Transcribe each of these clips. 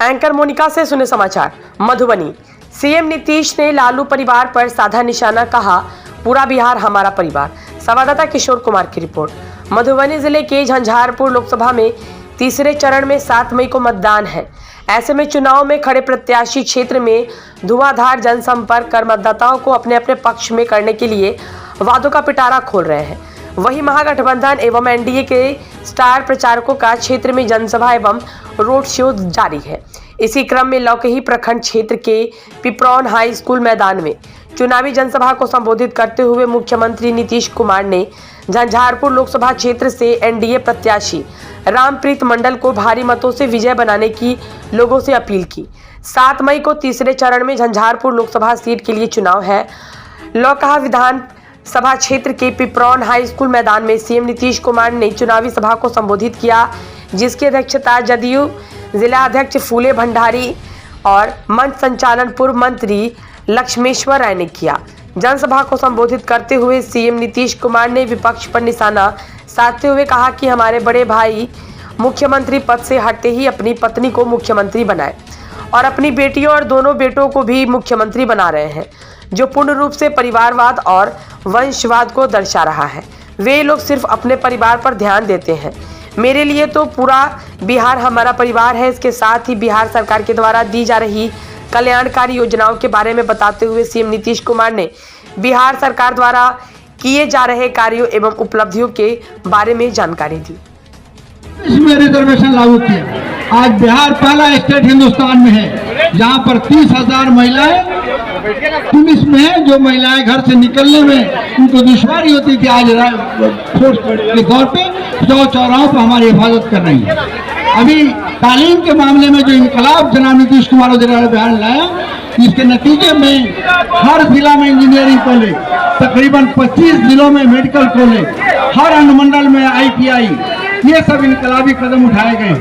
Anchor Monika से सुने समाचार। मधुबनी, सीएम नीतीश ने लालू परिवार पर साधा निशाना, कहा पूरा बिहार हमारा परिवार। संवाददाता किशोर कुमार की रिपोर्ट। मधुबनी जिले के झंझारपुर लोकसभा में तीसरे चरण में 7 मई को मतदान है। ऐसे में चुनाव में खड़े प्रत्याशी क्षेत्र में धुआंधार जनसंपर्क कर मतदाताओं को अपने अपने पक्ष में करने के लिए वादों का पिटारा खोल रहे हैं। वहीं महागठबंधन एवं एनडीए के स्टार प्रचारकों का क्षेत्र में जनसभा एवं रोड शो जारी है। इसी क्रम में लौकही प्रखंड क्षेत्र के पिपरौन हाई स्कूल मैदान में चुनावी जनसभा को संबोधित करते हुए मुख्यमंत्री नीतीश कुमार ने झंझारपुर लोकसभा क्षेत्र से एनडीए प्रत्याशी रामप्रीत मंडल को भारी मतों से विजय बनाने की लोगों से अपील की। 7 मई को तीसरे चरण में झंझारपुर लोकसभा सीट के लिए चुनाव है। लौकहा विधान सभा क्षेत्र के पिपरौन हाई स्कूल मैदान में सीएम नीतीश कुमार ने चुनावी सभा को संबोधित किया, जिसकी अध्यक्षता जदयू जिला अध्यक्ष फूले भंडारी और मंच संचालन पूर्व मंत्री लक्ष्मेश्वर राय ने किया। जनसभा को संबोधित करते हुए सीएम नीतीश कुमार ने विपक्ष पर निशाना साधते हुए कहा कि हमारे बड़े भाई मुख्यमंत्री पद से हटते ही अपनी पत्नी को मुख्यमंत्री बनाए और अपनी बेटियों और दोनों बेटों को भी मुख्यमंत्री बना रहे हैं, जो पूर्ण रूप से परिवारवाद और वंशवाद को दर्शा रहा है। वे लोग सिर्फ अपने परिवार पर ध्यान देते हैं। मेरे लिए तो पूरा बिहार हमारा परिवार है। इसके साथ ही बिहार सरकार के द्वारा दी जा रही कल्याणकारी योजनाओं के बारे में बताते हुए सीएम नीतीश कुमार ने बिहार सरकार द्वारा किए जा रहे कार्यों एवं उपलब्धियों के बारे में जानकारी दी। इसमें रिजर्वेशन लागू किया। आज बिहार पहला स्टेट हिंदुस्तान में है जहां पर 30,000 महिलाएं पुलिस में है। जो महिलाएं घर से निकलने में उनको दुश्वारी होती थी, आज फोर्स के तौर पे चौराहों पर हमारी हिफाजत कर रही है। अभी तालीम के मामले में जो इनकलाब जनाब नीतीश कुमार बिहार लाया, इसके नतीजे में हर जिला में इंजीनियरिंग कॉलेज, तकरीबन 25 जिलों में मेडिकल कॉलेज, हर अनुमंडल में ITI, ये सब इनकलाबी कदम उठाए गए।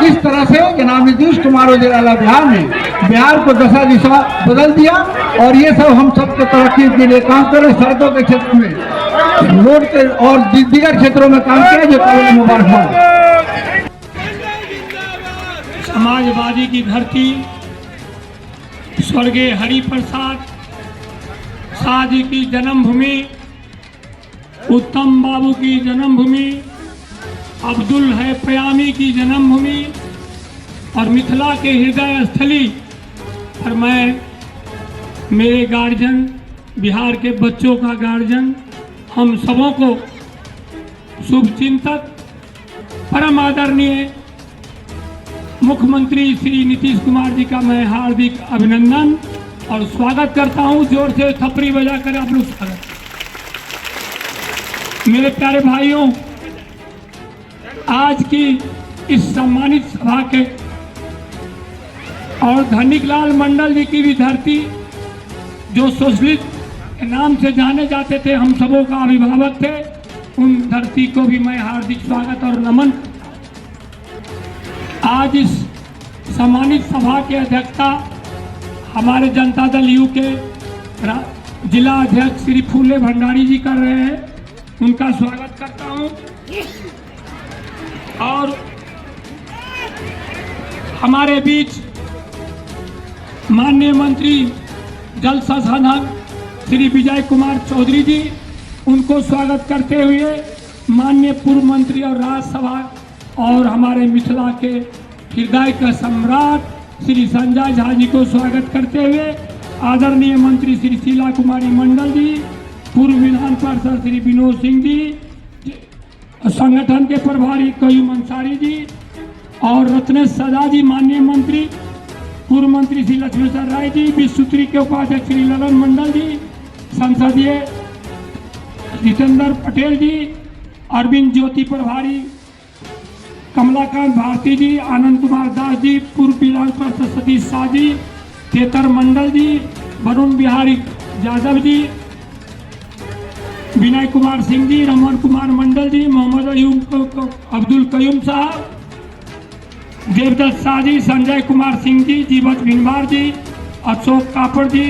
इस तरह से जनाब नीतीश कुमार बिहार ने बिहार को दशा दिशा बदल दिया और ये सब हम सबको तरक्की के लिए काम करें। सड़कों के क्षेत्र में, रोड के और दीगर क्षेत्रों में काम किया, जो काबिल मुबारकबाद। समाजवादी की धरती, स्वर्गीय हरिप्रसाद शाह जी की जन्मभूमि, उत्तम बाबू की जन्मभूमि, अब्दुल है पयामी की जन्मभूमि और मिथिला के हृदय स्थली और मैं, मेरे गार्जियन, बिहार के बच्चों का गार्जियन, हम सबों को शुभचिंतक परम आदरणीय मुख्यमंत्री श्री नीतीश कुमार जी का मैं हार्दिक अभिनंदन और स्वागत करता हूं। जोर से थपड़ी बजाकर आप लोग स्वागत। मेरे प्यारे भाइयों, आज की इस सम्मानित सभा के और धनिकलाल मंडल जी की भी धरती, जो सोशलिस्ट के नाम से जाने जाते थे, हम सबों का अभिभावक थे, उन धरती को भी मैं हार्दिक स्वागत और नमन। आज इस सम्मानित सभा की अध्यक्षता हमारे जनता दल यू के जिला अध्यक्ष श्री फूले भंडारी जी कर रहे हैं, उनका स्वागत करता हूं। और हमारे बीच माननीय मंत्री जल संसाधन श्री विजय कुमार चौधरी जी, उनको स्वागत करते हुए माननीय पूर्व मंत्री और राज्यसभा और हमारे मिथिला के हृदय का सम्राट श्री संजय झा जी को स्वागत करते हुए आदरणीय मंत्री श्री शीला कुमारी मंडल जी, पूर्व विधान पार्षद श्री विनोद सिंह जी, संगठन के प्रभारी कयूम अंसारी जी और रत्नेश सदा जी, माननीय मंत्री, पूर्व मंत्री श्री लक्ष्मेश्वर राय जी, विश्वसूत्री के उपाध्यक्ष श्री ललन मंडल जी, संसदीय जितेंद्र पटेल जी, अरविंद ज्योति प्रभारी कमलाकांत भारती जी, आनंद कुमार दास जी, पूर्व विधान पार्षद सतीश शाह जी, तेतर मंडल जी, वरुण बिहारी यादव जी, विनय कुमार सिंह जी, रमन कुमार मंडल जी, मोहम्मद अब्दुल कयूम साहब, देवदत्त शाह जी, संजय कुमार सिंह जी, जीवत भिनवार जी, अशोक कापड़ जी,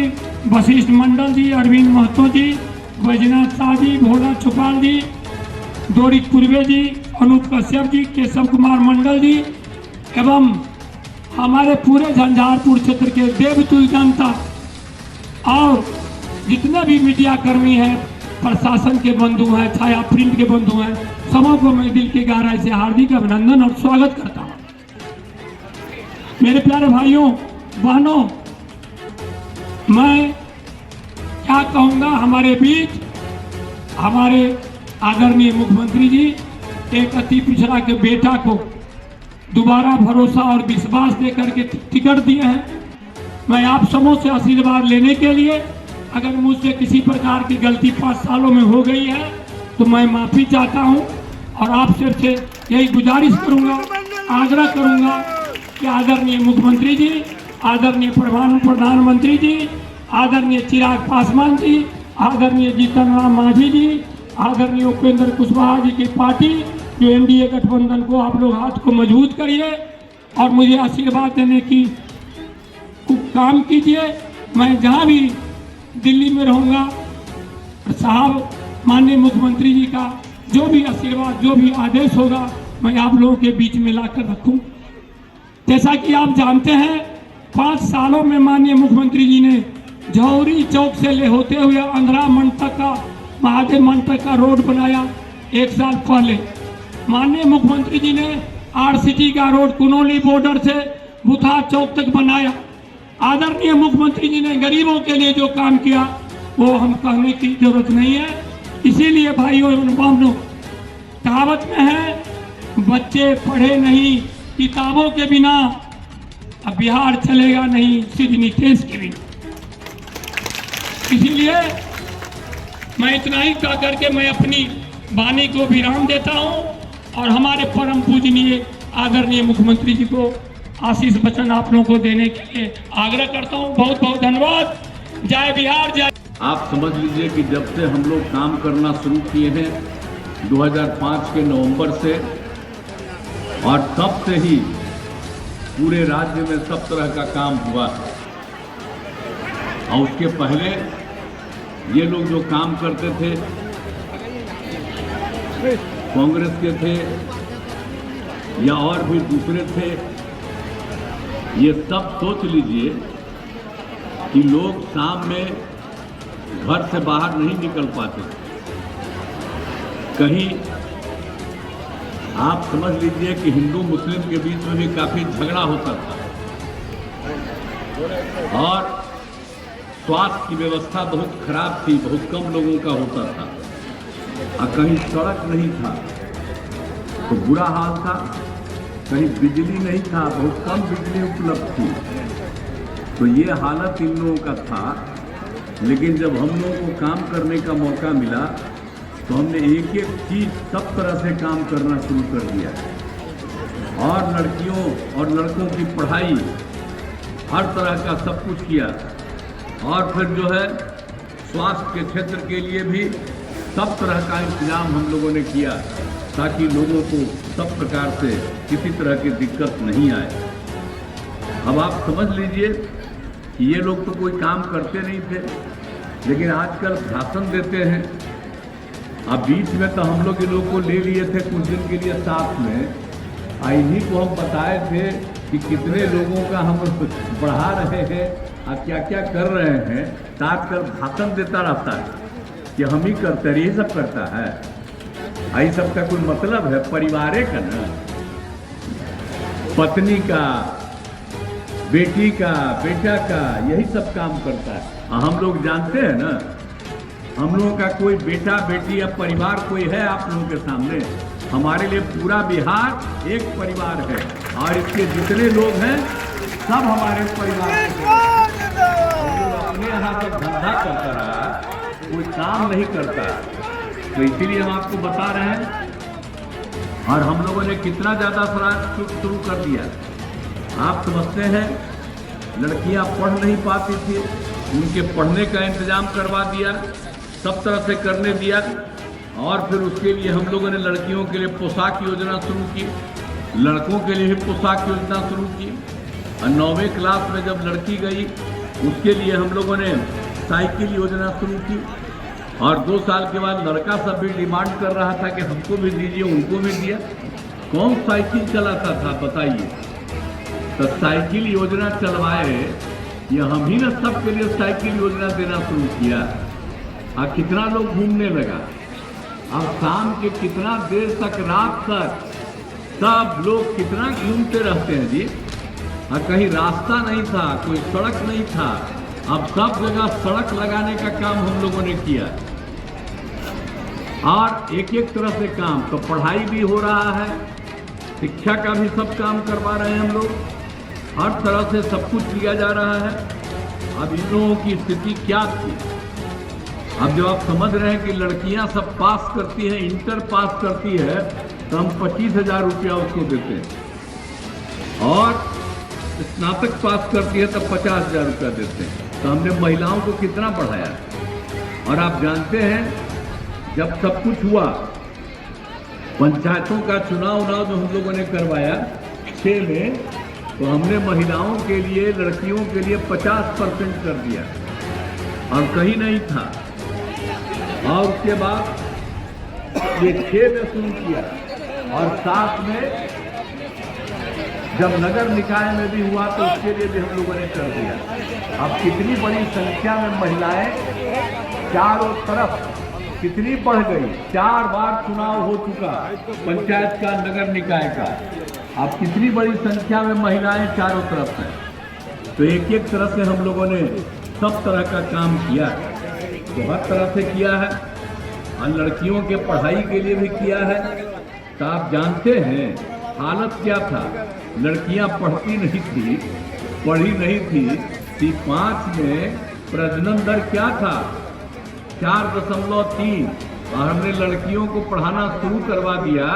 वशिष्ठ मंडल जी, अरविंद महतो जी, बैजनाथ शाह जी, भोला छुपाल जी, डोरिक पूर्वे जी, अनूप कश्यप जी, केशव कुमार मंडल जी एवं हमारे पूरे झंझारपुर क्षेत्र के देवतुल्य जनता और जितने भी मीडिया कर्मी हैं, प्रशासन के बंधु हैं, छाया प्रिंट के बंधु हैं, सबों को मैं दिल की गहराई से हार्दिक अभिनंदन और स्वागत करता हूं। मेरे प्यारे भाइयों बहनों, मैं क्या कहूंगा, हमारे बीच हमारे आदरणीय मुख्यमंत्री जी एक अति पिछड़ा के बेटा को दोबारा भरोसा और विश्वास देकर के टिकट दिए हैं। मैं आप सबों से आशीर्वाद लेने के लिए, अगर मुझसे किसी प्रकार की गलती 5 सालों में हो गई है तो मैं माफ़ी चाहता हूं और आप सबसे यही गुजारिश करूंगा, आग्रह करूंगा कि आदरणीय मुख्यमंत्री जी, आदरणीय प्रधानमंत्री जी, आदरणीय चिराग पासवान जी, आदरणीय जीतन राम मांझी जी, आदरणीय उपेंद्र कुशवाहा जी की पार्टी जो एनडीए गठबंधन को आप लोग हाथ को मजबूत करिए और मुझे आशीर्वाद देने की काम कीजिए। मैं जहाँ भी दिल्ली में रहूँगा, साहब माननीय मुख्यमंत्री जी का जो भी आशीर्वाद, जो भी आदेश होगा, मैं आप लोगों के बीच में लाकर रखूँ। जैसा कि आप जानते हैं, 5 सालों में माननीय मुख्यमंत्री जी ने जौहरी चौक से ले होते हुए अंधरा मंच तक का, महादेव मंच तक का रोड बनाया। 1 साल पहले माननीय मुख्यमंत्री जी ने आरसीटी का रोड कुनौली बॉर्डर से बुथा चौक तक बनाया। आदरणीय मुख्यमंत्री जी ने गरीबों के लिए जो काम किया वो हम कहने की जरूरत नहीं है। इसीलिए भाइयों एवं बहनों, कहावत में है, बच्चे पढ़े नहीं किताबों के बिना, अब बिहार चलेगा नहीं सिडनी टेस्ट के बिना। इसीलिए मैं इतना ही कह करके मैं अपनी वाणी को विराम देता हूं और हमारे परम पूजनीय आदरणीय मुख्यमंत्री जी को आशीष वचन आप लोगों को देने के लिए आग्रह करता हूं। बहुत बहुत धन्यवाद। जय बिहार, जय। आप समझ लीजिए कि जब से हम लोग काम करना शुरू किए हैं 2005 के नवंबर से, और तब से ही पूरे राज्य में सब तरह का काम हुआ। और उसके पहले ये लोग जो काम करते थे, कांग्रेस के थे या और भी दूसरे थे, ये सब सोच लीजिए कि लोग शाम में घर से बाहर नहीं निकल पाते। कहीं आप समझ लीजिए कि हिंदू मुस्लिम के बीच में भी काफी झगड़ा होता था और स्वास्थ्य की व्यवस्था बहुत खराब थी, बहुत कम लोगों का होता था और कहीं सड़क नहीं था तो बुरा हाल था, कहीं बिजली नहीं था, बहुत कम बिजली उपलब्ध थी। तो ये हालत इन लोगों का था। लेकिन जब हम लोगों को काम करने का मौका मिला तो हमने एक एक चीज सब तरह से काम करना शुरू कर दिया और लड़कियों और लड़कों की पढ़ाई, हर तरह का सब कुछ किया। और फिर जो है स्वास्थ्य के क्षेत्र के लिए भी सब तरह का इंतजाम हम लोगों ने किया ताकि लोगों को सब प्रकार से किसी तरह की दिक्कत नहीं आए। अब आप समझ लीजिए कि ये लोग तो कोई काम करते नहीं थे, लेकिन आजकल भाषण देते हैं। अब बीच में तो हम लोग इन लोग को ले लिए थे कुछ दिन के लिए साथ में, इन्हीं को हम बताए थे कि कितने लोगों का हम बढ़ा रहे हैं और क्या क्या कर रहे हैं। तो आजकल भाषण देता रहता है कि हम ही करते हैं, ये सब करता है। आई सब का कोई मतलब है? परिवार का ना, पत्नी का, बेटी का, बेटा का, यही सब काम करता है। हम लोग जानते हैं ना, हम लोगों का कोई बेटा बेटी या परिवार कोई है आप लोगों के सामने? हमारे लिए पूरा बिहार एक परिवार है और इसके जितने लोग हैं सब हमारे परिवार के अपने यहाँ जब धंधा करता रहा, कोई काम नहीं करता, तो इसीलिए हम आपको बता रहे हैं। और हम लोगों ने कितना ज़्यादा प्रयास शुरू कर दिया। आप समझते हैं लड़कियां पढ़ नहीं पाती थी, उनके पढ़ने का इंतजाम करवा दिया, सब तरह से करने दिया। और फिर उसके लिए हम लोगों ने लड़कियों के लिए पोशाक योजना शुरू की, लड़कों के लिए भी पोशाक योजना शुरू की। और 9वीं क्लास में जब लड़की गई उसके लिए हम लोगों ने साइकिल योजना शुरू की। और 2 साल के बाद लड़का सब भी डिमांड कर रहा था कि हमको भी दीजिए, उनको भी दिया। कौन साइकिल चलाता था बताइए? तो साइकिल योजना चलवाए, ये हम ही ना सबके लिए साइकिल योजना देना शुरू किया। अब कितना लोग घूमने लगा, अब शाम के कितना देर तक, रात तक सब लोग कितना घूमते रहते हैं जी। और कहीं रास्ता नहीं था, कोई सड़क नहीं था, अब सब जगह सड़क लगाने का काम हम लोगों ने किया। और एक एक तरह से काम, तो पढ़ाई भी हो रहा है, शिक्षा का भी सब काम करवा रहे हैं हम लोग, हर तरह से सब कुछ किया जा रहा है। अब इन लोगों की स्थिति क्या थी, अब जब आप समझ रहे हैं कि लड़कियां सब पास करती हैं, इंटर पास करती है, तो हम 25,000 रुपया उसको देते हैं, और स्नातक पास करती है तब 50,000 रुपया देते हैं। तो हमने महिलाओं को कितना बढ़ाया। और आप जानते हैं जब सब कुछ हुआ, पंचायतों का चुनाव जो हम लोगों ने करवाया 6 में, तो हमने महिलाओं के लिए, लड़कियों के लिए 50% कर दिया, और कहीं नहीं था। और उसके बाद ये 6 में शुरू किया, और 7 में जब नगर निकाय में भी हुआ तो उसके लिए भी हम लोगों ने कर दिया। अब कितनी बड़ी संख्या में महिलाएं चारों तरफ कितनी बढ़ गई, 4 बार चुनाव हो चुका पंचायत का, नगर निकाय का। अब कितनी बड़ी संख्या में महिलाएं चारों तरफ हैं। तो एक एक तरह से हम लोगों ने सब तरह का काम किया, तो हर तरह से किया है, और लड़कियों के पढ़ाई के लिए भी किया है। तो आप जानते हैं हालत क्या था, लड़कियां पढ़ती नहीं थी, पढ़ी नहीं थी। C5 में प्रजनन दर क्या था, 4.3, और हमने लड़कियों को पढ़ाना शुरू करवा दिया,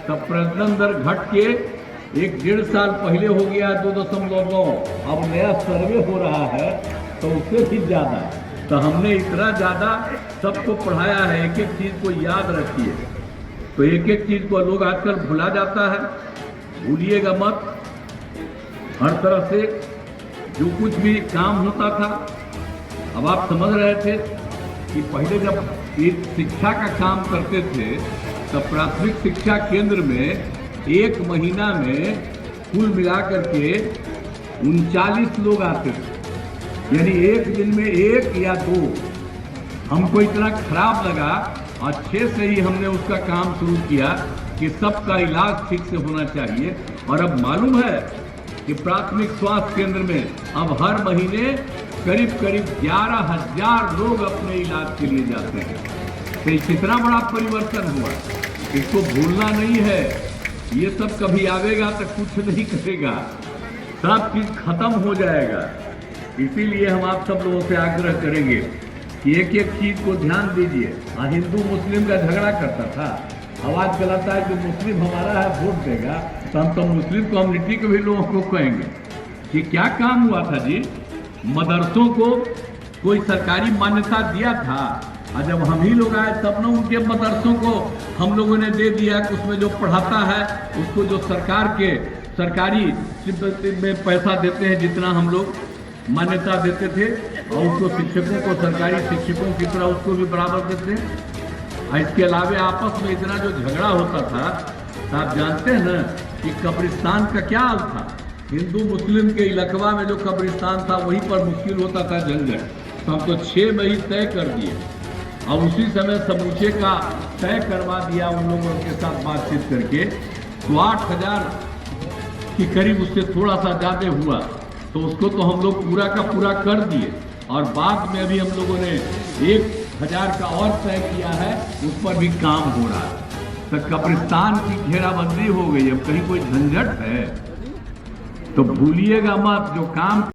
तब प्रजनन दर घट के 1-1.5 साल पहले हो गया 2.9। अब नया सर्वे हो रहा है तो उससे भी ज़्यादा। तो हमने इतना ज़्यादा सबको पढ़ाया है, एक एक चीज़ को याद रखिए। तो एक एक चीज़ को लोग आजकल भुला जाता है, भूलिएगा मत। हर तरह से जो कुछ भी काम होता था, अब आप समझ रहे थे कि पहले जब एक शिक्षा का काम करते थे तब प्राथमिक शिक्षा केंद्र में 1 महीना में कुल मिलाकर के 39 लोग आते थे, यानी एक दिन में 1 या 2। हमको इतना खराब लगा, और 6 से ही हमने उसका काम शुरू किया कि सबका इलाज ठीक से होना चाहिए। और अब मालूम है कि प्राथमिक स्वास्थ्य केंद्र में अब हर महीने करीब 11,000 लोग अपने इलाज के लिए जाते हैं। तो कितना बड़ा परिवर्तन हुआ, इसको भूलना नहीं है। ये सब कभी आवेगा तो कुछ नहीं करेगा, सब चीज खत्म हो जाएगा। इसीलिए हम आप सब लोगों से आग्रह करेंगे कि एक एक चीज को ध्यान दीजिए। हिंदू मुस्लिम का झगड़ा करता था, आवाज चलाता है कि मुस्लिम हमारा है, वोट देगा, तो हम तो मुस्लिम कम्युनिटी के भी लोगों को कहेंगे कि क्या काम हुआ था जी। मदरसों को कोई सरकारी मान्यता दिया था, और जब हम ही लोग आए तब ना उनके मदरसों को हम लोगों ने दे दिया कि उसमें जो पढ़ाता है उसको जो सरकारी में पैसा देते हैं, जितना हम लोग मान्यता देते थे, और उसको शिक्षकों को सरकारी शिक्षकों की तरह उसको भी बराबर देते हैं। इसके अलावा आपस में इतना जो झगड़ा होता था, तो आप जानते हैं ना कि कब्रिस्तान का क्या हाल था। हिंदू मुस्लिम के इलाकवा में जो कब्रिस्तान था वहीं पर मुश्किल होता था झंझट। तो हम तो 6 में ही तय कर दिए, और उसी समय समूचे का तय करवा दिया उन लोगों के साथ बातचीत करके। तो 8,000 के करीब, उससे थोड़ा सा ज़्यादा हुआ, तो उसको तो हम लोग पूरा का पूरा कर दिए। और बाद में अभी हम लोगों ने 1,000 का और तय किया है, उस पर भी काम हो रहा है। तो कब्रिस्तान की घेराबंदी हो गई, अब कहीं कोई झंझट है तो भूलिएगा मत, जो काम